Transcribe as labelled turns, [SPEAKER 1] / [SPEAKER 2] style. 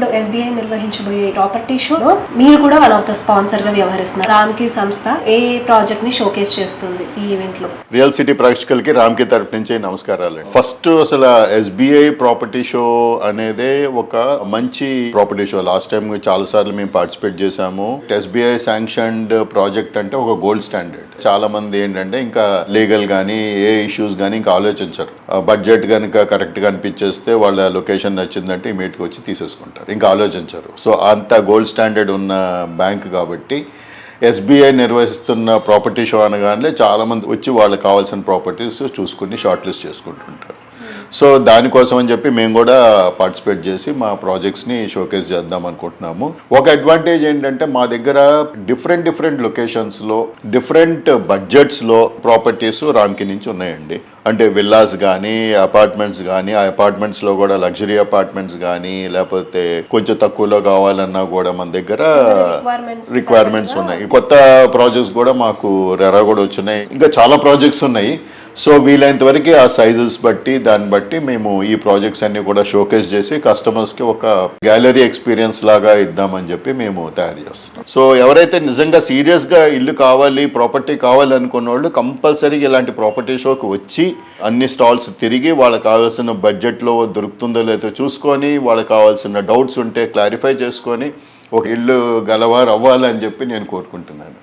[SPEAKER 1] ఇప్పుడు SBI నిర్వహించబోయే property షోలో మీరు కూడా వన్ ఆఫ్ ద స్పాన్సర్ గా వ్యవహరిస్తున్నారు. రామ్కి సంస్థ ఏ ప్రాజెక్ట్ ని షోకేస్ చేస్తుంది ఈ ఈవెంట్ లో?
[SPEAKER 2] రియల్ సిటీ ప్రేక్షకులకి రామ్కి తరఫు నుంచి నమస్కారాలు. ఫస్ట్ అసలు SBI ప్రాపర్టీ షో అనేది ఒక మంచి ప్రాపర్టీ షో. లాస్ట్ టైం చాలా సార్లు మేము పార్టిసిపేట్ చేశాము. SBI శాంక్షన్డ్ ప్రాజెక్ట్ అంటే ఒక గోల్డ్ స్టాండర్డ్. చాలా మంది ఏంటంటే ఇంకా లీగల్ గానీ ఏ ఇష్యూస్ గానీ ఇంకా ఆలోచించరు. బడ్జెట్ కనుక కరెక్ట్ గా అనిపించేస్తే వాళ్ళ లొకేషన్ నచ్చిందంటే ఇమీడియట్ గా వచ్చి తీసేసుకుంటారు, ఇంకా ఆలోచించరు. సో అంత గోల్డ్ స్టాండర్డ్ ఉన్న బ్యాంక్ కాబట్టి SBI నిర్వహిస్తున్న ప్రాపర్టీ షో అనగానే చాలా మంది వచ్చి వాళ్ళకి కావాల్సిన ప్రాపర్టీస్ చూసుకుని షార్ట్ లిస్ట్ చేసుకుంటుంటారు. సో దానికోసం అని చెప్పి మేము కూడా పార్టిసిపేట్ చేసి మా ప్రాజెక్ట్స్ని షోకేస్ చేద్దాం అనుకుంటున్నాము. ఒక అడ్వాంటేజ్ ఏంటంటే మా దగ్గర డిఫరెంట్ లొకేషన్స్లో డిఫరెంట్ బడ్జెట్స్లో ప్రాపర్టీస్ రామ్కి నుంచి ఉన్నాయండి. అంటే విల్లాస్ కానీ అపార్ట్మెంట్స్ కానీ, ఆ అపార్ట్మెంట్స్లో కూడా లగ్జరీ అపార్ట్మెంట్స్ కానీ లేకపోతే కొంచెం తక్కువలో కావాలన్నా కూడా మన దగ్గర రిక్వైర్మెంట్స్ ఉన్నాయి. కొత్త ప్రాజెక్ట్స్ కూడా మాకు రెరా కూడా వచ్చినాయి. ఇంకా చాలా ప్రాజెక్ట్స్ ఉన్నాయి. సో వీలైనంత వరకు ఆ సైజెస్ బట్టి దాన్ని బట్టి మేము ఈ ప్రాజెక్ట్స్ అన్ని కూడా షోకేస్ చేసి కస్టమర్స్కి ఒక గ్యాలరీ ఎక్స్పీరియన్స్ లాగా ఇద్దామని చెప్పి మేము తయారు చేస్తున్నాం. సో ఎవరైతే నిజంగా సీరియస్గా ఇల్లు కావాలి, ప్రాపర్టీ కావాలి అనుకున్న వాళ్ళు కంపల్సరీగా ఇలాంటి ప్రాపర్టీ షోకి వచ్చి అన్ని స్టాల్స్ తిరిగి వాళ్ళకి కావాల్సిన బడ్జెట్లో దొరుకుతుందో లేదో చూసుకొని, వాళ్ళకి కావాల్సిన డౌట్స్ ఉంటే క్లారిఫై చేసుకొని ఒక ఇల్లు గలవారు అవ్వాలని చెప్పి నేను కోరుకుంటున్నాను.